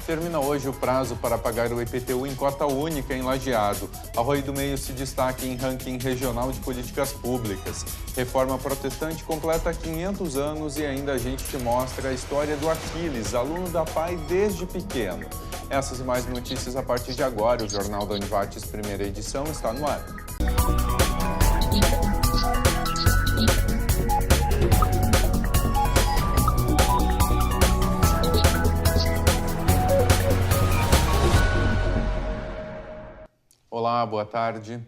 Termina hoje o prazo para pagar o IPTU em cota única em Lajeado. Arroio do Meio se destaca em ranking regional de políticas públicas. Reforma protestante completa 500 anos e ainda a gente te mostra a história do Aquiles, aluno da PAI desde pequeno. Essas e mais notícias a partir de agora. O Jornal da Univates, primeira edição, está no ar. Olá, boa tarde.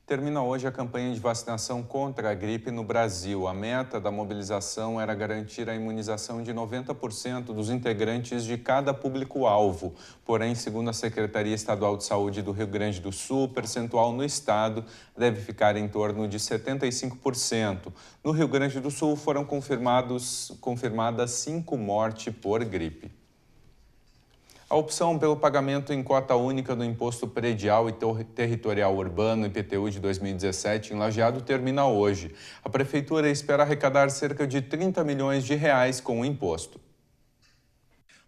Termina hoje a campanha de vacinação contra a gripe no Brasil. A meta da mobilização era garantir a imunização de 90% dos integrantes de cada público-alvo. Porém, segundo a Secretaria Estadual de Saúde do Rio Grande do Sul, o percentual no estado deve ficar em torno de 75%. No Rio Grande do Sul foram confirmadas 5 mortes por gripe. A opção pelo pagamento em cota única do Imposto Predial e Territorial Urbano, IPTU, de 2017, em Lajeado, termina hoje. A Prefeitura espera arrecadar cerca de 30 milhões de reais com o imposto.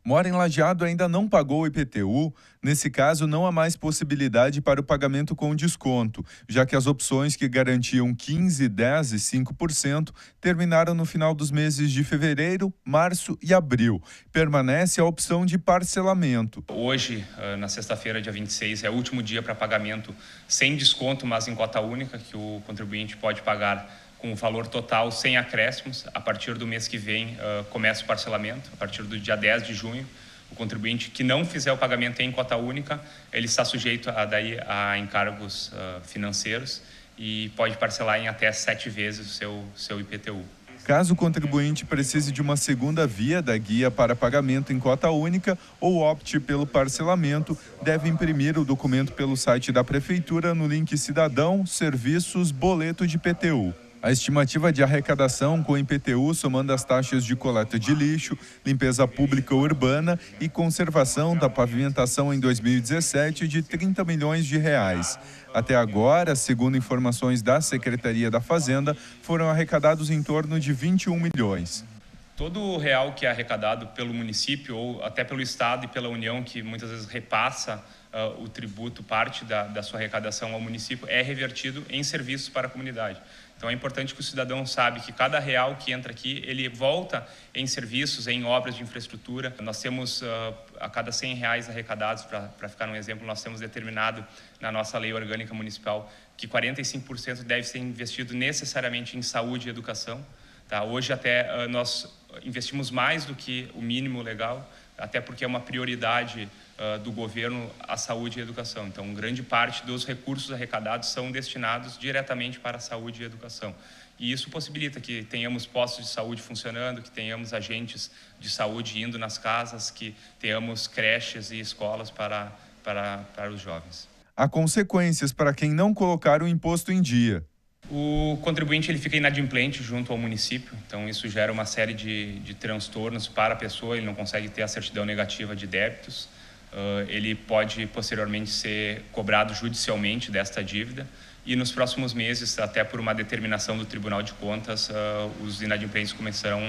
Mora em Lajeado ainda não pagou o IPTU. Nesse caso, não há mais possibilidade para o pagamento com desconto, já que as opções que garantiam 15%, 10% e 5% terminaram no final dos meses de fevereiro, março e abril. Permanece a opção de parcelamento. Hoje, na sexta-feira, dia 26, é o último dia para pagamento sem desconto, mas em cota única, que o contribuinte pode pagar com o valor total sem acréscimos. A partir do mês que vem começa o parcelamento, a partir do dia 10 de junho. O contribuinte que não fizer o pagamento em cota única, ele está sujeito a encargos financeiros e pode parcelar em até 7 vezes o seu IPTU. Caso o contribuinte precise de uma segunda via da guia para pagamento em cota única ou opte pelo parcelamento, deve imprimir o documento pelo site da Prefeitura no link Cidadão, Serviços, Boleto de IPTU. A estimativa de arrecadação com IPTU, somando as taxas de coleta de lixo, limpeza pública urbana e conservação da pavimentação em 2017, de 30 milhões de reais. Até agora, segundo informações da Secretaria da Fazenda, foram arrecadados em torno de 21 milhões. Todo o real que é arrecadado pelo município ou até pelo Estado e pela União, que muitas vezes repassa o tributo, parte da sua arrecadação ao município, é revertido em serviços para a comunidade. Então é importante que o cidadão saiba que cada real que entra aqui, ele volta em serviços, em obras de infraestrutura. Nós temos, a cada 100 reais arrecadados, para ficar um exemplo, nós temos determinado na nossa lei orgânica municipal que 45% deve ser investido necessariamente em saúde e educação. Tá? Hoje até nós investimos mais do que o mínimo legal, até porque é uma prioridade do governo a saúde e a educação. Então, grande parte dos recursos arrecadados são destinados diretamente para a saúde e a educação. E isso possibilita que tenhamos postos de saúde funcionando, que tenhamos agentes de saúde indo nas casas, que tenhamos creches e escolas para os jovens. Há consequências para quem não colocar o imposto em dia. O contribuinte ele fica inadimplente junto ao município, então isso gera uma série de transtornos para a pessoa, ele não consegue ter a certidão negativa de débitos, ele pode posteriormente ser cobrado judicialmente desta dívida e nos próximos meses, até por uma determinação do Tribunal de Contas, os inadimplentes começarão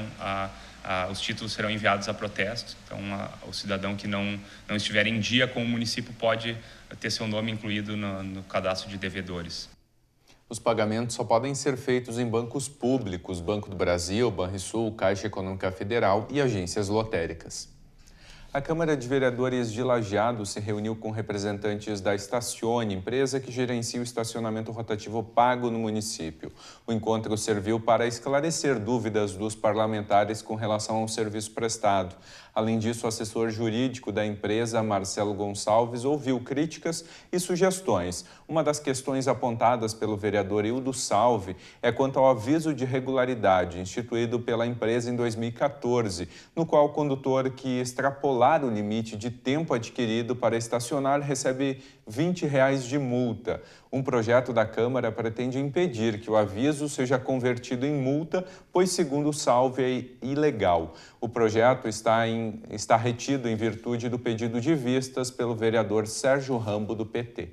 os títulos serão enviados a protesto, então o cidadão que não estiver em dia com o município pode ter seu nome incluído no cadastro de devedores. Os pagamentos só podem ser feitos em bancos públicos, Banco do Brasil, Banrisul, Caixa Econômica Federal e agências lotéricas. A Câmara de Vereadores de Lajeado se reuniu com representantes da Estacione, empresa que gerencia o estacionamento rotativo pago no município. O encontro serviu para esclarecer dúvidas dos parlamentares com relação ao serviço prestado. Além disso, o assessor jurídico da empresa, Marcelo Gonçalves, ouviu críticas e sugestões. Uma das questões apontadas pelo vereador Hildo Salve é quanto ao aviso de regularidade instituído pela empresa em 2014, no qual o condutor que extrapolar o limite de tempo adquirido para estacionar recebe R$ 20 de multa. Um projeto da Câmara pretende impedir que o aviso seja convertido em multa, pois, segundo o Salve, é ilegal. O projeto está retido em virtude do pedido de vistas pelo vereador Sérgio Rambo, do PT.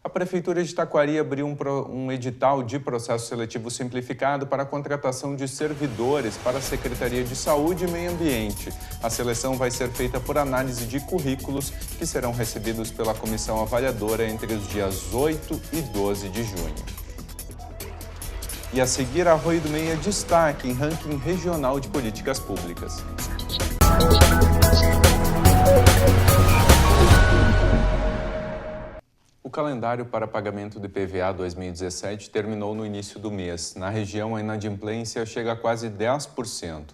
A Prefeitura de Taquari abriu um edital de processo seletivo simplificado para a contratação de servidores para a Secretaria de Saúde e Meio Ambiente. A seleção vai ser feita por análise de currículos que serão recebidos pela comissão avaliadora entre os dias 8 e 12 de junho. E a seguir, Arroio do Meio é destaque em ranking regional de políticas públicas. O calendário para pagamento do IPVA 2017 terminou no início do mês. Na região, a inadimplência chega a quase 10%.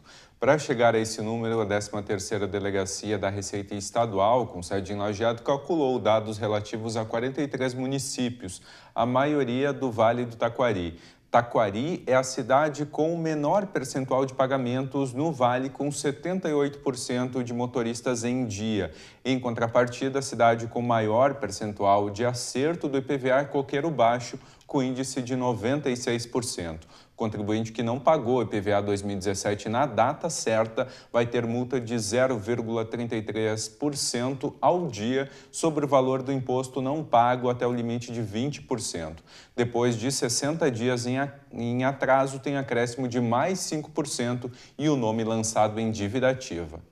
Para chegar a esse número, a 13ª Delegacia da Receita Estadual, com sede em Lajeado, calculou dados relativos a 43 municípios, a maioria do Vale do Taquari. Taquari é a cidade com o menor percentual de pagamentos no Vale, com 78% de motoristas em dia. Em contrapartida, a cidade com maior percentual de acerto do IPVA é Coqueiro Baixo, com índice de 96%. O contribuinte que não pagou IPVA 2017 na data certa vai ter multa de 0,33% ao dia sobre o valor do imposto não pago até o limite de 20%. Depois de 60 dias em atraso, tem acréscimo de mais 5% e o nome lançado em dívida ativa.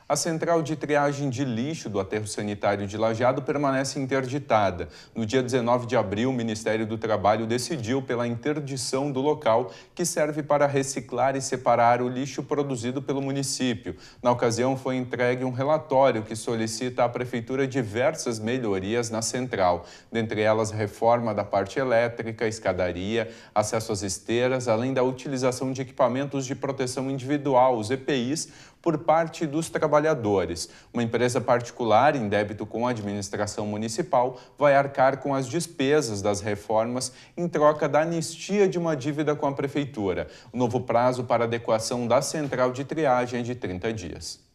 A central de triagem de lixo do aterro sanitário de Lajeado permanece interditada. No dia 19 de abril, o Ministério do Trabalho decidiu pela interdição do local, que serve para reciclar e separar o lixo produzido pelo município. Na ocasião, foi entregue um relatório que solicita à Prefeitura diversas melhorias na central, dentre elas reforma da parte elétrica, escadaria, acesso às esteiras, além da utilização de equipamentos de proteção individual, os EPIs, por parte dos trabalhadores. Uma empresa particular, em débito com a administração municipal, vai arcar com as despesas das reformas em troca da anistia de uma dívida com a Prefeitura. O novo prazo para adequação da central de triagem é de 30 dias.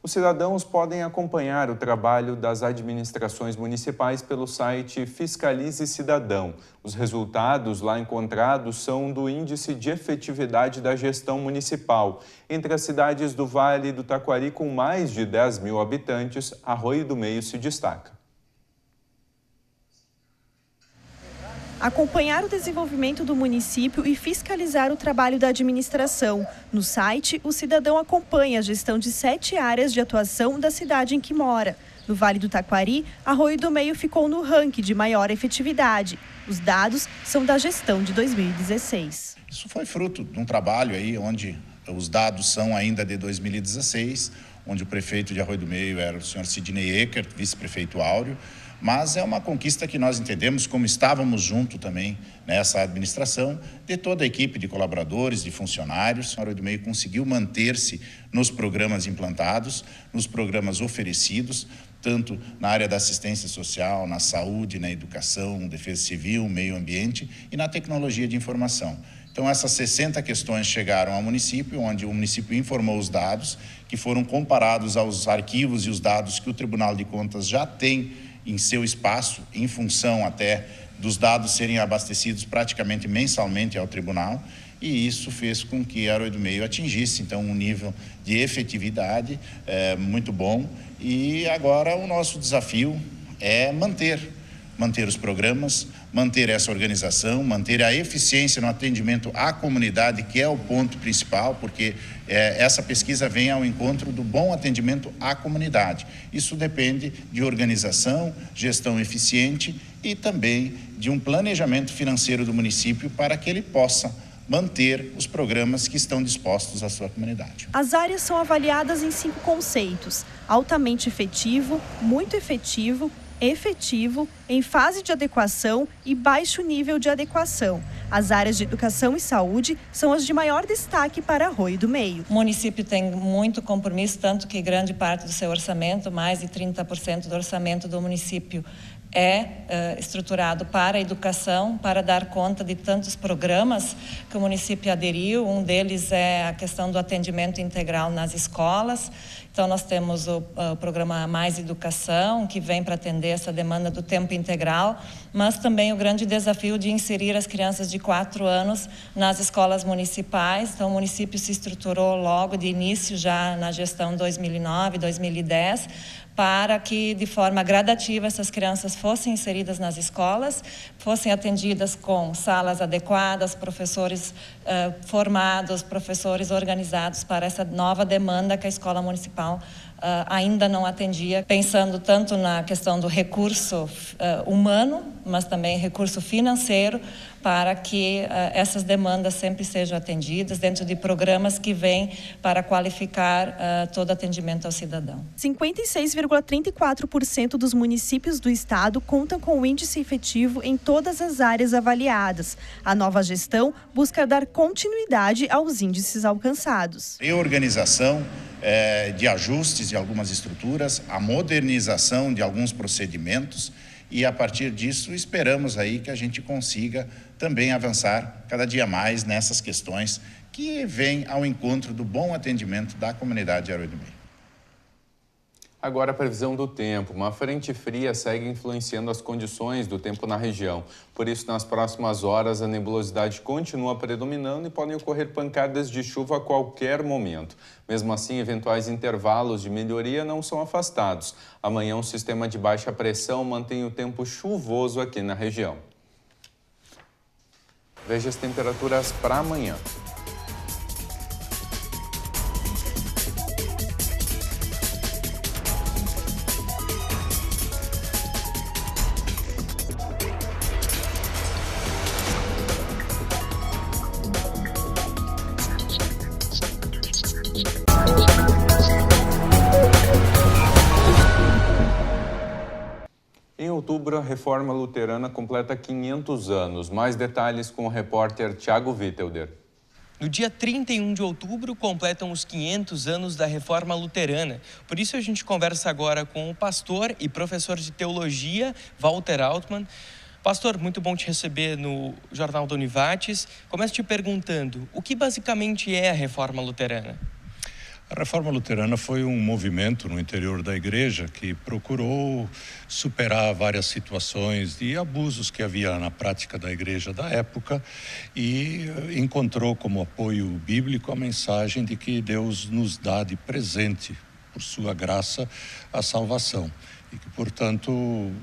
Os cidadãos podem acompanhar o trabalho das administrações municipais pelo site Fiscalize Cidadão. Os resultados lá encontrados são do Índice de Efetividade da Gestão Municipal. Entre as cidades do Vale do Taquari com mais de 10 mil habitantes, Arroio do Meio se destaca. Acompanhar o desenvolvimento do município e fiscalizar o trabalho da administração. No site, o cidadão acompanha a gestão de 7 áreas de atuação da cidade em que mora. No Vale do Taquari, Arroio do Meio ficou no ranking de maior efetividade. Os dados são da gestão de 2016. Isso foi fruto de um trabalho aí onde os dados são ainda de 2016, onde o prefeito de Arroio do Meio era o senhor Sidney Eckert, vice-prefeito Áureo. Mas é uma conquista que nós entendemos, como estávamos junto também nessa administração, de toda a equipe de colaboradores, de funcionários. O Arroio do Meio conseguiu manter-se nos programas implantados, nos programas oferecidos, tanto na área da assistência social, na saúde, na educação, defesa civil, meio ambiente e na tecnologia de informação. Então, essas 60 questões chegaram ao município, onde o município informou os dados, que foram comparados aos arquivos e os dados que o Tribunal de Contas já tem em seu espaço, em função até dos dados serem abastecidos praticamente mensalmente ao tribunal, e isso fez com que Arroio do Meio atingisse, então, um nível de efetividade muito bom. E agora o nosso desafio é manter os programas, manter essa organização, manter a eficiência no atendimento à comunidade, que é o ponto principal, porque essa pesquisa vem ao encontro do bom atendimento à comunidade. Isso depende de organização, gestão eficiente e também de um planejamento financeiro do município para que ele possa manter os programas que estão dispostos à sua comunidade. As áreas são avaliadas em 5 conceitos: altamente efetivo, muito efetivo, efetivo, em fase de adequação e baixo nível de adequação. As áreas de educação e saúde são as de maior destaque para Arroio do Meio. O município tem muito compromisso, tanto que grande parte do seu orçamento, mais de 30% do orçamento do município, é estruturado para a educação, para dar conta de tantos programas que o município aderiu. Um deles é a questão do atendimento integral nas escolas. Então, nós temos o programa Mais Educação, que vem para atender essa demanda do tempo integral, mas também o grande desafio de inserir as crianças de 4 anos nas escolas municipais. Então, o município se estruturou logo de início, já na gestão 2009, 2010, para que, de forma gradativa, essas crianças fossem inseridas nas escolas, fossem atendidas com salas adequadas, professores formados, professores organizados para essa nova demanda que a escola municipal ainda não atendia, pensando tanto na questão do recurso humano, mas também recurso financeiro, para que essas demandas sempre sejam atendidas dentro de programas que vêm para qualificar todo atendimento ao cidadão. 56,34% dos municípios do estado contam com o índice efetivo em todas as áreas avaliadas. A nova gestão busca dar continuidade aos índices alcançados. Reorganização de ajustes de algumas estruturas, a modernização de alguns procedimentos e, a partir disso, esperamos aí que a gente consiga também avançar cada dia mais nessas questões que vêm ao encontro do bom atendimento da comunidade de Arroio do Meio. Agora a previsão do tempo. Uma frente fria segue influenciando as condições do tempo na região. Por isso, nas próximas horas, a nebulosidade continua predominando e podem ocorrer pancadas de chuva a qualquer momento. Mesmo assim, eventuais intervalos de melhoria não são afastados. Amanhã, um sistema de baixa pressão mantém o tempo chuvoso aqui na região. Veja as temperaturas para amanhã. Em outubro, a Reforma Luterana completa 500 anos. Mais detalhes com o repórter Thiago Wittelder. No dia 31 de outubro, completam os 500 anos da Reforma Luterana. Por isso, a gente conversa agora com o pastor e professor de teologia, Walter Altmann. Pastor, muito bom te receber no Jornal da Univates. Começo te perguntando, o que basicamente é a Reforma Luterana? A Reforma Luterana foi um movimento no interior da igreja que procurou superar várias situações de abusos que havia na prática da igreja da época e encontrou como apoio bíblico a mensagem de que Deus nos dá de presente, por sua graça, a salvação. E que, portanto,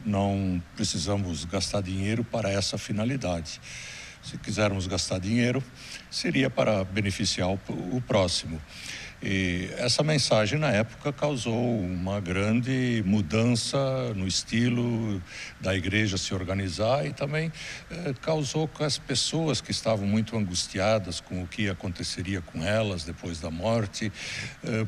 não precisamos gastar dinheiro para essa finalidade. Se quisermos gastar dinheiro, seria para beneficiar o próximo. E essa mensagem, na época, causou uma grande mudança no estilo da igreja se organizar e também causou que as pessoas que estavam muito angustiadas com o que aconteceria com elas depois da morte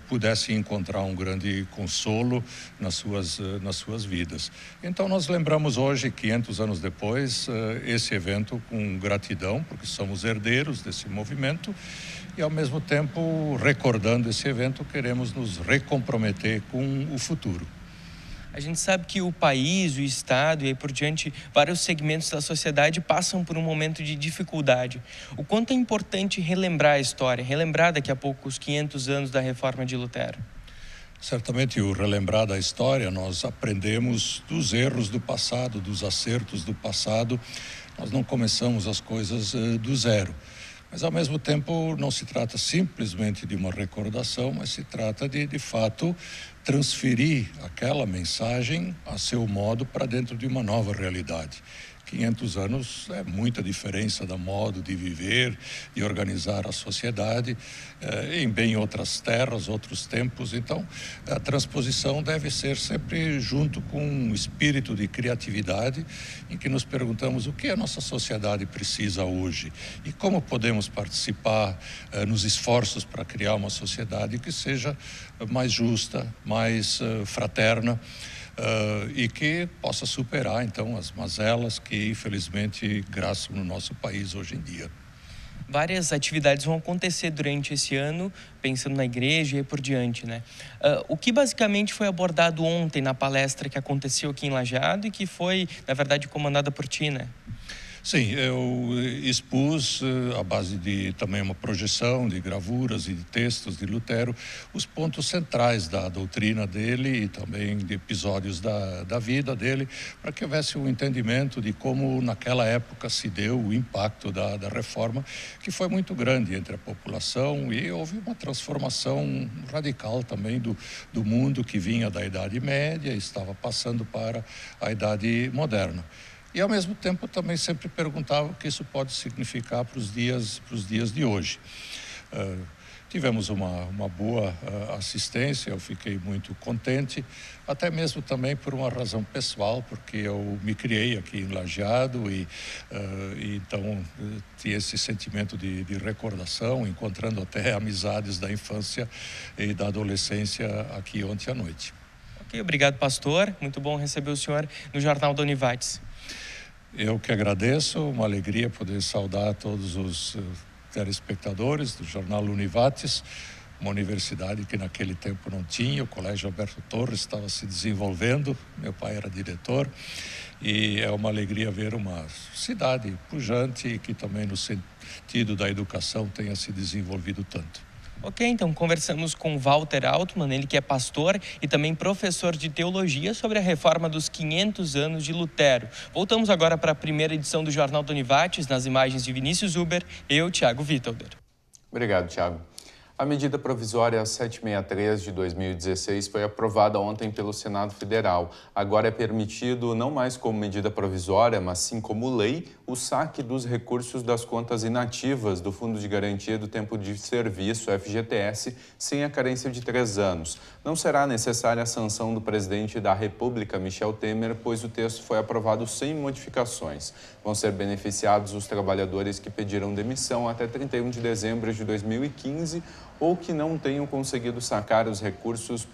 pudessem encontrar um grande consolo nas suas vidas. Então, nós lembramos hoje, 500 anos depois, esse evento com gratidão, porque somos herdeiros desse movimento. E, ao mesmo tempo, recordando esse evento, queremos nos recomprometer com o futuro. A gente sabe que o país, o Estado e aí por diante, vários segmentos da sociedade passam por um momento de dificuldade. O quanto é importante relembrar a história, relembrar daqui a pouco os 500 anos da Reforma de Lutero? Certamente, o relembrar da história, nós aprendemos dos erros do passado, dos acertos do passado. Nós não começamos as coisas do zero. Mas, ao mesmo tempo, não se trata simplesmente de uma recordação, mas se trata de fato, transferir aquela mensagem a seu modo para dentro de uma nova realidade. 500 anos é muita diferença do modo de viver, de organizar a sociedade, em bem outras terras, outros tempos. Então, a transposição deve ser sempre junto com um espírito de criatividade, em que nos perguntamos o que a nossa sociedade precisa hoje e como podemos participar nos esforços para criar uma sociedade que seja mais justa, mais fraterna, e que possa superar, então, as mazelas que, infelizmente, graçam no nosso país hoje em dia. Várias atividades vão acontecer durante esse ano, pensando na igreja e por diante, né? O que basicamente foi abordado ontem na palestra que aconteceu aqui em Lajeado e que foi, na verdade, comandada por ti, né? Sim, eu expus, à base de também uma projeção de gravuras e de textos de Lutero, os pontos centrais da doutrina dele e também de episódios da vida dele, para que houvesse um entendimento de como naquela época se deu o impacto da reforma, que foi muito grande entre a população, e houve uma transformação radical também do mundo que vinha da Idade Média e estava passando para a Idade Moderna. E, ao mesmo tempo, também sempre perguntava o que isso pode significar para os dias de hoje. Tivemos uma boa assistência, eu fiquei muito contente, até mesmo também por uma razão pessoal, porque eu me criei aqui em Lajeado e então tinha esse sentimento de recordação, encontrando até amizades da infância e da adolescência aqui ontem à noite. Ok, obrigado, pastor. Muito bom receber o senhor no Jornal da Univates. Eu que agradeço, uma alegria poder saudar todos os telespectadores do Jornal Univates, uma universidade que naquele tempo não tinha, o Colégio Alberto Torres estava se desenvolvendo, meu pai era diretor, e é uma alegria ver uma cidade pujante e que também no sentido da educação tenha se desenvolvido tanto. Ok, então conversamos com Walter Altman, ele que é pastor e também professor de teologia, sobre a reforma dos 500 anos de Lutero. Voltamos agora para a primeira edição do Jornal do Univates, nas imagens de Vinícius Huber, eu, Thiago Wittelder. Obrigado, Thiago. A medida provisória 763 de 2016 foi aprovada ontem pelo Senado Federal. Agora é permitido, não mais como medida provisória, mas sim como lei, o saque dos recursos das contas inativas do Fundo de Garantia do Tempo de Serviço, FGTS, sem a carência de 3 anos. Não será necessária a sanção do presidente da República, Michel Temer, pois o texto foi aprovado sem modificações. Vão ser beneficiados os trabalhadores que pediram demissão até 31 de dezembro de 2015 ou que não tenham conseguido sacar os recursos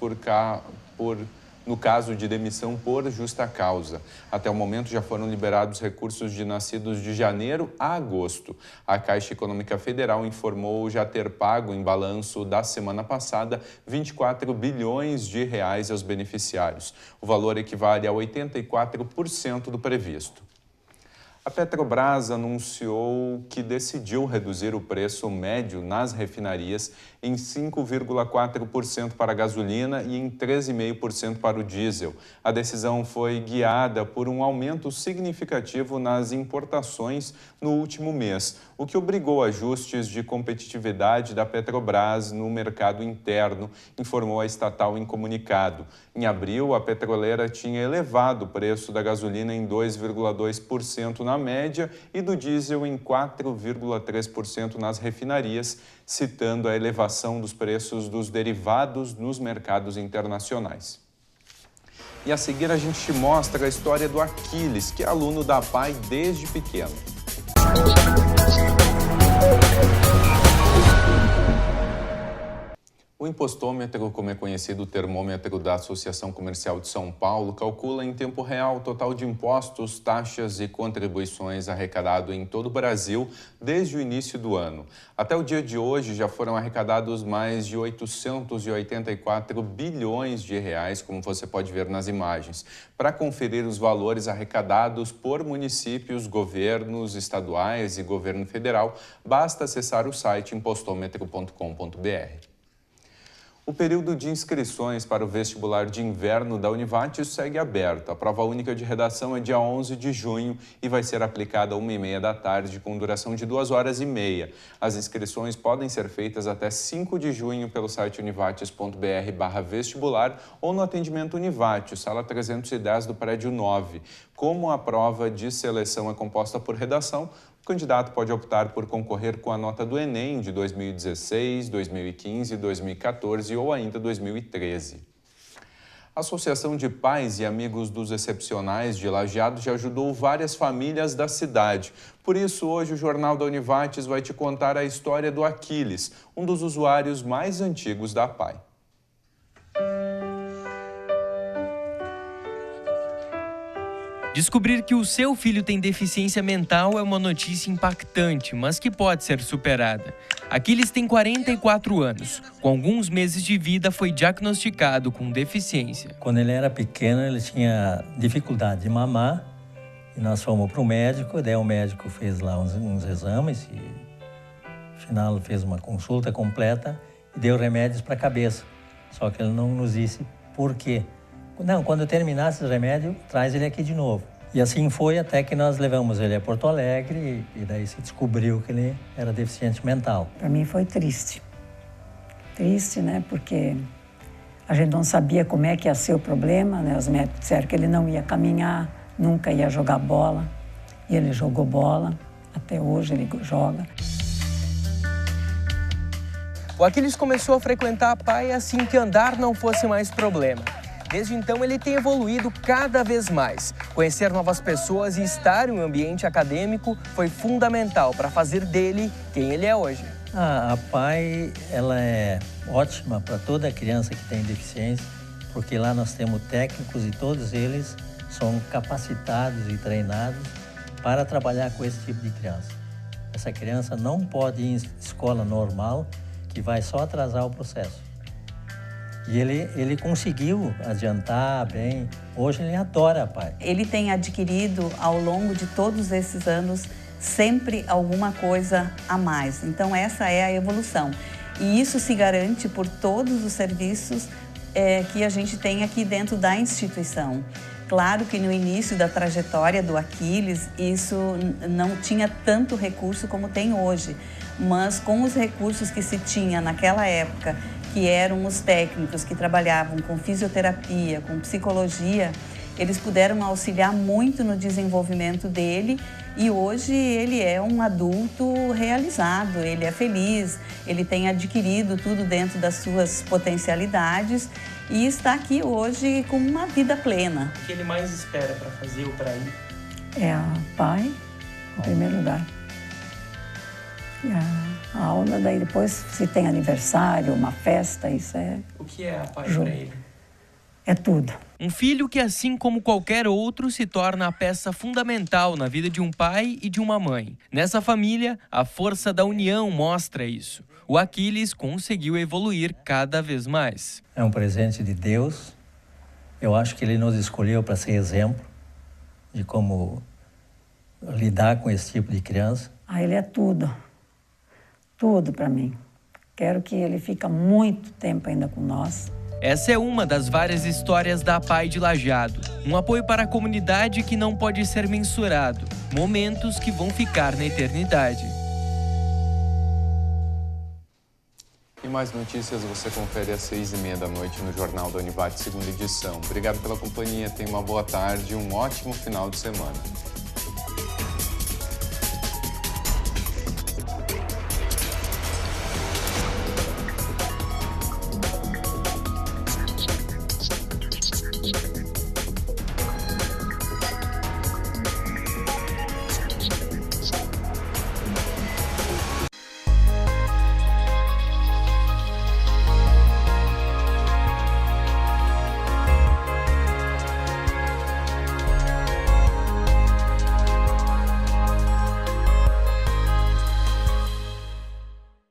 no caso de demissão por justa causa. Até o momento já foram liberados recursos de nascidos de janeiro a agosto. A Caixa Econômica Federal informou já ter pago em balanço da semana passada 24 bilhões de reais aos beneficiários. O valor equivale a 84% do previsto. A Petrobras anunciou que decidiu reduzir o preço médio nas refinarias em 5,4% para a gasolina e em 13,5% para o diesel. A decisão foi guiada por um aumento significativo nas importações no último mês, o que obrigou ajustes de competitividade da Petrobras no mercado interno, informou a estatal em comunicado. Em abril, a petroleira tinha elevado o preço da gasolina em 2,2% na média e do diesel em 4,3% nas refinarias, citando a elevação dos preços dos derivados nos mercados internacionais. E a seguir a gente te mostra a história do Aquiles, que é aluno da PAI desde pequeno. O impostômetro, como é conhecido o termômetro da Associação Comercial de São Paulo, calcula em tempo real o total de impostos, taxas e contribuições arrecadado em todo o Brasil desde o início do ano. Até o dia de hoje já foram arrecadados mais de 884 bilhões de reais, como você pode ver nas imagens. Para conferir os valores arrecadados por municípios, governos estaduais e governo federal, basta acessar o site impostômetro.com.br. O período de inscrições para o vestibular de inverno da Univates segue aberto. A prova única de redação é dia 11 de junho e vai ser aplicada às 1h30 da tarde, com duração de 2h30. As inscrições podem ser feitas até 5 de junho pelo site univates.br/vestibular ou no atendimento Univates, sala 310 do prédio 9. Como a prova de seleção é composta por redação, o candidato pode optar por concorrer com a nota do Enem de 2016, 2015, 2014 ou ainda 2013. A Associação de Pais e Amigos dos Excepcionais de Lajeado já ajudou várias famílias da cidade. Por isso, hoje o Jornal da Univates vai te contar a história do Aquiles, um dos usuários mais antigos da PAI. Descobrir que o seu filho tem deficiência mental é uma notícia impactante, mas que pode ser superada. Aquiles tem 44 anos. Com alguns meses de vida, foi diagnosticado com deficiência. Quando ele era pequeno, ele tinha dificuldade de mamar E nós fomos para o médico, daí o médico fez lá uns exames e, no final, fez uma consulta completa e deu remédios para a cabeça. Só que ele não nos disse por quê. Não, quando terminasse o remédio, traz ele aqui de novo. E assim foi até que nós levamos ele a Porto Alegre e daí se descobriu que ele era deficiente mental. Para mim foi triste. Triste, né? Porque a gente não sabia como é que ia ser o problema, né? Os médicos disseram que ele não ia caminhar, nunca ia jogar bola. E ele jogou bola, até hoje ele joga. O Aquiles começou a frequentar a PAI assim que andar não fosse mais problema. Desde então, ele tem evoluído cada vez mais. Conhecer novas pessoas e estar em um ambiente acadêmico foi fundamental para fazer dele quem ele é hoje. A PAI, ela é ótima para toda criança que tem deficiência, porque lá nós temos técnicos e todos eles são capacitados e treinados para trabalhar com esse tipo de criança. Essa criança não pode ir em escola normal, que vai só atrasar o processo. E ele conseguiu adiantar bem. Hoje ele adora a PAI. Ele tem adquirido, ao longo de todos esses anos, sempre alguma coisa a mais. Então, essa é a evolução. E isso se garante por todos os serviços que a gente tem aqui dentro da instituição. Claro que no início da trajetória do Aquiles, isso não tinha tanto recurso como tem hoje. Mas com os recursos que se tinha naquela época, que eram os técnicos que trabalhavam com fisioterapia, com psicologia, eles puderam auxiliar muito no desenvolvimento dele e hoje ele é um adulto realizado, ele é feliz, ele tem adquirido tudo dentro das suas potencialidades e está aqui hoje com uma vida plena. O que ele mais espera para fazer ou para ir? É a PAI, em primeiro lugar. E a aula, daí depois, se tem aniversário, uma festa, isso é... O que é a PAI para ele? É tudo. Um filho que, assim como qualquer outro, se torna a peça fundamental na vida de um pai e de uma mãe. Nessa família, a força da união mostra isso. O Aquiles conseguiu evoluir cada vez mais. É um presente de Deus. Eu acho que ele nos escolheu para ser exemplo de como lidar com esse tipo de criança. Ele é tudo. Tudo para mim. Quero que ele fique muito tempo ainda com nós. Essa é uma das várias histórias da PAI de Lajeado. Um apoio para a comunidade que não pode ser mensurado. Momentos que vão ficar na eternidade. E mais notícias você confere às 6h30 da noite no Jornal da Univate, segunda edição. Obrigado pela companhia, tenha uma boa tarde e um ótimo final de semana.